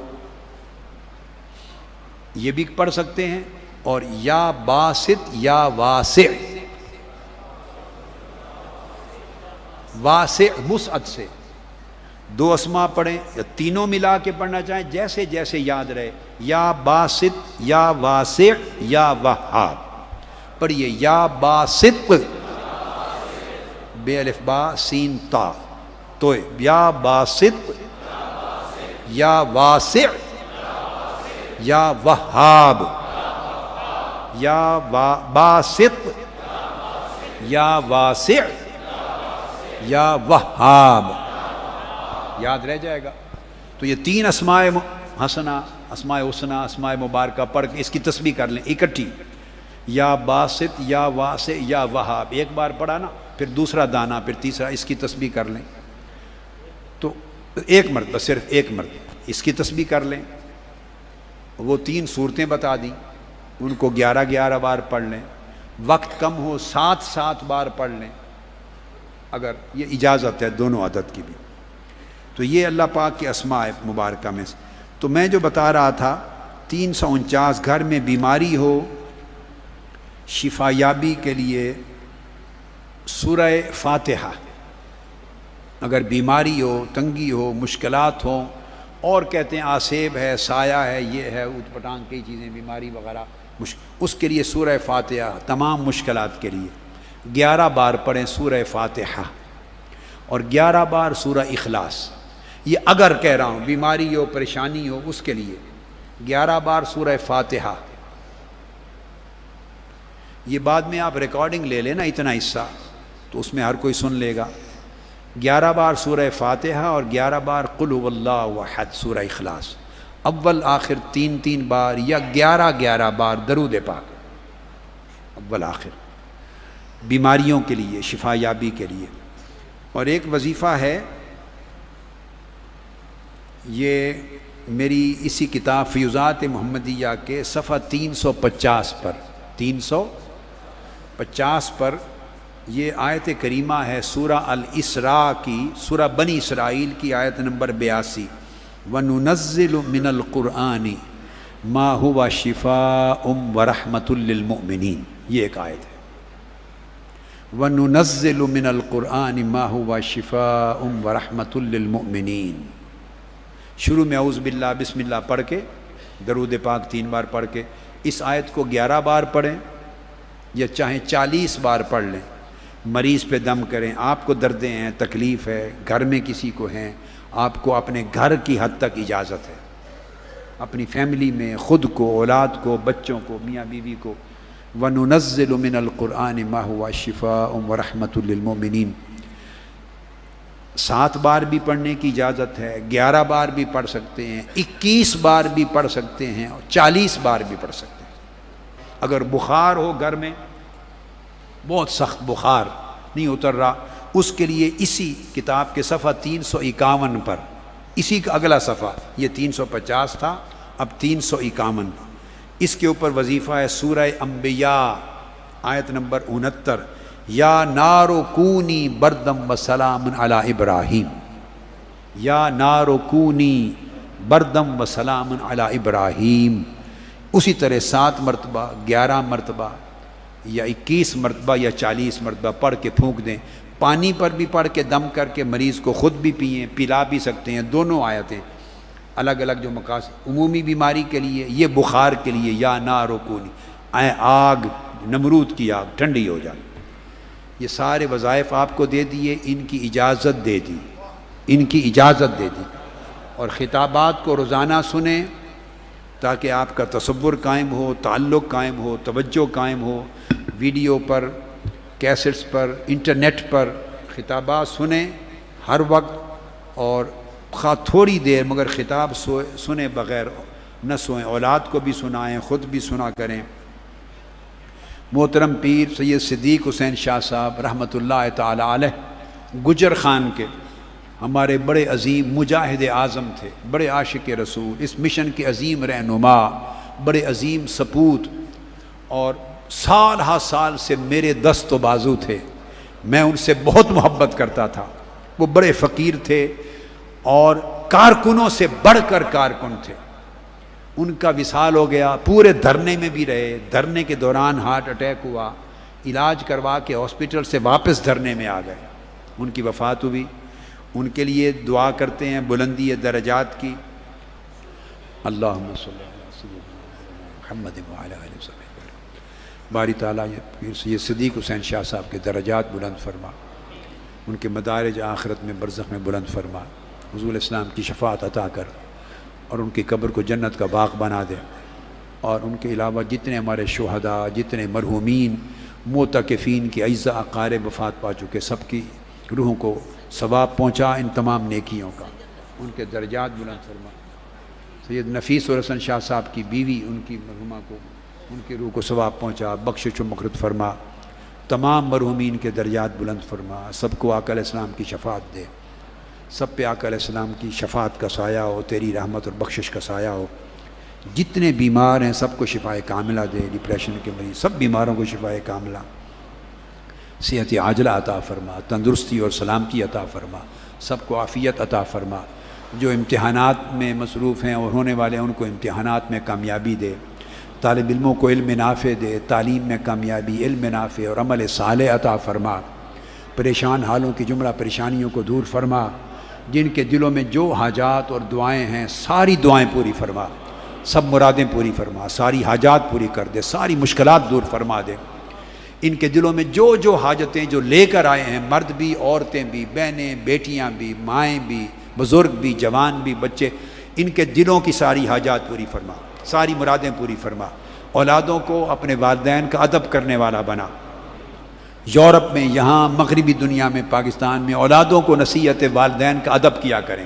یہ بھی پڑھ سکتے ہیں، اور یا باسط یا واسع، واسع وسعت سے 2 اسماء پڑھیں، یا تینوں ملا کے پڑھنا چاہیں، جیسے جیسے یاد رہے، یا باسط یا واسع یا وہاب پڑھیے۔ یا باسط بے الف با سین تا، تو یا باسط یا واسع یا وہاب، یا باسط یا واسع یا وہاب، یاد رہ جائے گا۔ تو یہ 3 اسماء حسنہ، اسماء حسنہ، اسماء مبارکہ پڑھ کے اس کی تسبیح کر لیں اکٹھی، یا باسط یا واسع یا وہاب، ایک بار پڑھا نا، پھر دوسرا دانہ، پھر تیسرا، اس کی تسبیح کر لیں۔ تو 1 مرتبہ، صرف 1 مرتبہ اس کی تسبیح کر لیں۔ وہ 3 صورتیں بتا دیں، ان کو 11 بار پڑھ لیں۔ وقت کم ہو 7 بار پڑھ لیں، اگر یہ اجازت ہے دونوں عدد کی بھی۔ تو یہ اللہ پاک کے اسماء مبارکہ میں سے۔ تو میں جو بتا رہا تھا 349، گھر میں بیماری ہو، شفا یابی کے لیے سورہ فاتحہ، اگر بیماری ہو، تنگی ہو، مشکلات ہوں، اور کہتے ہیں آسیب ہے، سایہ ہے، یہ ہے، اوت پٹانگ کی چیزیں، بیماری وغیرہ، اس کے لیے سورہ فاتحہ تمام مشکلات کے لیے 11 بار پڑھیں سورہ فاتحہ، اور 11 بار سورہ اخلاص۔ یہ اگر کہہ رہا ہوں بیماری ہو، پریشانی ہو، اس کے لیے 11 بار سورہ فاتحہ۔ یہ بعد میں آپ ریکارڈنگ لے لینا اتنا حصہ، تو اس میں ہر کوئی سن لے گا۔ 11 بار سورہ فاتحہ اور 11 بار قل هو اللہ احد سورہ اخلاص، اول آخر 3 بار، یا 11 بار درود پاک، اول آخر، بیماریوں کے لیے، شفا یابی کے لیے۔ اور ایک وظیفہ ہے، یہ میری اسی کتاب فیوزات محمدیہ کے صفحہ 350 پر 350 پر یہ آیت کریمہ ہے سورہ الاسراء کی، سورہ بنی اسرائیل کی آیت نمبر 82، وَنُنَزِّلُ مِنَ الْقُرْآنِ مَا هُوَ شِفَاءٌ وَرَحْمَةٌ لِّلْمُؤْمِنِينَ، یہ ایک آیت ہے، وَنُنَزِّلُ مِنَ الْقُرْآنِ مَا هُوَ شِفَاءٌ وَرَحْمَةٌ لِّلْمُؤْمِنِينَ۔ شروع میں اعوذ باللہ بسم اللہ پڑھ کے، درود پاک 3 بار پڑھ کے، اس آیت کو 11 بار پڑھیں یا چاہیں 40 بار پڑھ لیں، مریض پہ دم کریں، آپ کو دردیں ہیں، تکلیف ہے، گھر میں کسی کو ہیں، آپ کو اپنے گھر کی حد تک اجازت ہے، اپنی فیملی میں، خود کو، اولاد کو، بچوں کو، میاں بیوی کو۔ وَنُنَزِّلُ مِنَ الْقُرْآنِ مَا هُوَ شِفَاءٌ وَرَحْمَةٌ لِّلْمُؤْمِنِينَ۔ 7 بار بھی پڑھنے کی اجازت ہے، 11 بار بھی پڑھ سکتے ہیں، 21 بار بھی پڑھ سکتے ہیں، اور 40 بار بھی پڑھ سکتے ہیں۔ اگر بخار ہو گھر میں، بہت سخت بخار نہیں اتر رہا، اس کے لیے اسی کتاب کے صفحہ 351 پر، اسی کا اگلا صفحہ، یہ 350 تھا، اب 351، اس کے اوپر وظیفہ ہے سورہ انبیاء آیت نمبر 69، یا نار کونی بردم و سلام علی ابراہیم، یا نار کونی بردم و سلام علی ابراہیم، اسی طرح 7 مرتبہ، 11 مرتبہ، یا 21 مرتبہ، یا 40 مرتبہ پڑھ کے پھونک دیں۔ پانی پر بھی پڑھ کے دم کر کے مریض کو خود بھی پئیں، پلا بھی سکتے ہیں، دونوں آیتیں الگ الگ جو مقاصد، عمومی بیماری کے لیے، یہ بخار کے لیے، یا نار کونی، اے آگ، نمرود کی آگ ٹھنڈی ہو جائے۔ یہ سارے وظائف آپ کو دے دیے، ان کی اجازت دے دی، ان کی اجازت دے دی، اور خطابات کو روزانہ سنیں تاکہ آپ کا تصور قائم ہو، تعلق قائم ہو، توجہ قائم ہو۔ ویڈیو پر، کیسٹس پر، انٹرنیٹ پر خطابات سنیں ہر وقت، اور خواہ تھوڑی دیر مگر خطاب سنیں بغیر نہ سوئیں، اولاد کو بھی سنائیں، خود بھی سنا کریں۔ محترم پیر سید صدیق حسین شاہ صاحب رحمۃ اللہ تعالی علیہ گجر خان کے ہمارے بڑے عظیم مجاہد اعظم تھے، بڑے عاشق رسول، اس مشن کے عظیم رہنما، بڑے عظیم سپوت، اور سال ہا سال سے میرے دست و بازو تھے، میں ان سے بہت محبت کرتا تھا۔ وہ بڑے فقیر تھے اور کارکنوں سے بڑھ کر کارکن تھے۔ ان کا وصال ہو گیا، پورے دھرنے میں بھی رہے، دھرنے کے دوران ہارٹ اٹیک ہوا، علاج کروا کے ہاسپٹل سے واپس دھرنے میں آ گئے، ان کی وفات ہوئی۔ ان کے لیے دعا کرتے ہیں بلندی درجات کی۔ اللہم صلی علی سیدنا محمد وعلی آلہ وصحبہ۔ باری تعالیٰ پیر سید صدیق حسین شاہ صاحب کے درجات بلند فرما، ان کے مدارج آخرت میں برزخ میں بلند فرما، حضور اسلام کی شفاعت عطا کر، اور ان کی قبر کو جنت کا باغ بنا دے۔ اور ان کے علاوہ جتنے ہمارے شہداء، جتنے مرحومین، معتکفین کی اعزاء اقارب وفات پا چکے، سب کی روحوں کو ثواب پہنچا ان تمام نیکیوں کا، ان کے درجات بلند فرما۔ سید نفیس الحسن شاہ صاحب کی بیوی، ان کی مرحومہ کو، ان کی روح کو ثواب پہنچا، بخشش و مغفرت فرما، تمام مرحومین کے درجات بلند فرما، سب کو آقا علیہ السلام کی شفاعت دے، سب پہ آقا علیہ السلام کی شفاعت کا سایہ ہو، تیری رحمت اور بخشش کا سایہ ہو۔ جتنے بیمار ہیں سب کو شفائے کاملہ دے، ڈپریشن کے مریض سب بیماروں کو شفائے کاملہ، صحت عاجلہ عطا فرما، تندرستی اور سلامتی عطا فرما، سب کو عافیت عطا فرما۔ جو امتحانات میں مصروف ہیں اور ہونے والے ہیں ان کو امتحانات میں کامیابی دے، طالب علموں کو علم نافع دے، تعلیم میں کامیابی، علم نافع اور عمل صالح عطا فرما، پریشان حالوں کی جملہ پریشانیوں کو دور فرما، جن کے دلوں میں جو حاجات اور دعائیں ہیں ساری دعائیں پوری فرما، سب مرادیں پوری فرما، ساری حاجات پوری کر دے، ساری مشکلات دور فرما دے۔ ان کے دلوں میں جو جو حاجتیں جو لے کر آئے ہیں، مرد بھی، عورتیں بھی، بہنیں، بیٹیاں بھی، مائیں بھی، بزرگ بھی، جوان بھی، بچے، ان کے دلوں کی ساری حاجات پوری فرما، ساری مرادیں پوری فرما۔ اولادوں کو اپنے والدین کا ادب کرنے والا بنا۔ یورپ میں، یہاں مغربی دنیا میں، پاکستان میں اولادوں کو نصیحت والدین کا ادب کیا کریں۔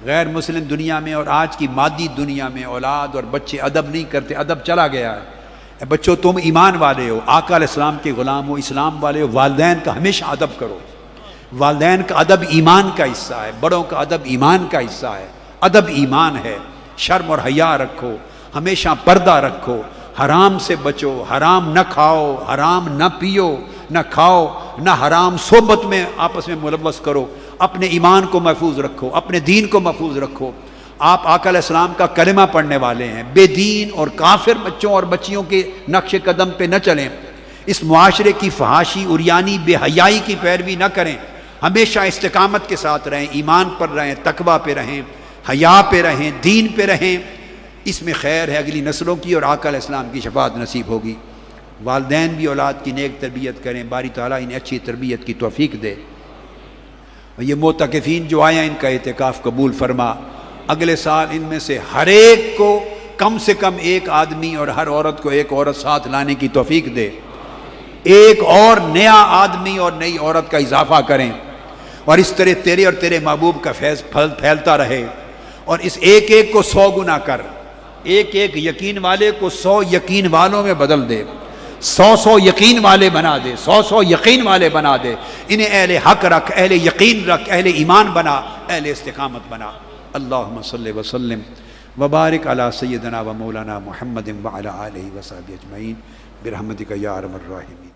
غیر مسلم دنیا میں اور آج کی مادی دنیا میں اولاد اور بچے ادب نہیں کرتے، ادب چلا گیا ہے۔ اے بچوں، تم ایمان والے ہو، آقا علیہ السلام کے غلام ہو، اسلام والے ہو، والدین کا ہمیشہ ادب کرو۔ والدین کا ادب ایمان کا حصہ ہے، بڑوں کا ادب ایمان کا حصہ ہے۔ ادب ایمان ہے۔ شرم اور حیا رکھو، ہمیشہ پردہ رکھو، حرام سے بچو، حرام نہ کھاؤ، حرام نہ پیو، نہ کھاؤ، نہ حرام صحبت میں آپس میں ملوث کرو، اپنے ایمان کو محفوظ رکھو، اپنے دین کو محفوظ رکھو۔ آپ آقا علیہ السلام کا کلمہ پڑھنے والے ہیں، بے دین اور کافر بچوں اور بچیوں کے نقش قدم پہ نہ چلیں، اس معاشرے کی فحاشی، عریانی، بے حیائی کی پیروی نہ کریں، ہمیشہ استقامت کے ساتھ رہیں، ایمان پر رہیں، تقوی پہ رہیں، حیا پہ رہیں، دین پہ رہیں، اس میں خیر ہے، اگلی نسلوں کی اور آقا علیہ السلام کی شفاعت نصیب ہوگی۔ والدین بھی اولاد کی نیک تربیت کریں، باری تعالیٰ انہیں اچھی تربیت کی توفیق دے۔ یہ معتکفین جو آئے ہیں، ان کا اعتکاف قبول فرما۔ اگلے سال ان میں سے ہر ایک کو کم سے کم ایک آدمی اور ہر عورت کو ایک عورت ساتھ لانے کی توفیق دے۔ ایک اور نیا آدمی اور نئی عورت کا اضافہ کریں، اور اس طرح تیرے اور تیرے محبوب کا فیض پھیلتا رہے، اور اس ایک ایک کو 100 گنا کر، ایک ایک یقین والے کو 100 یقین والوں میں بدل دے، 100 یقین والے بنا دے، 100 یقین والے بنا دے۔ انہیں اہل حق رکھ، اہل یقین رکھ، اہل ایمان بنا، اہل استقامت بنا۔ اللہم صلی وسلم وبارک علی سیدنا و مولانا محمد وعلی آلہ وصحبہ اجمعین برحمتک یا ارحم الراحمین۔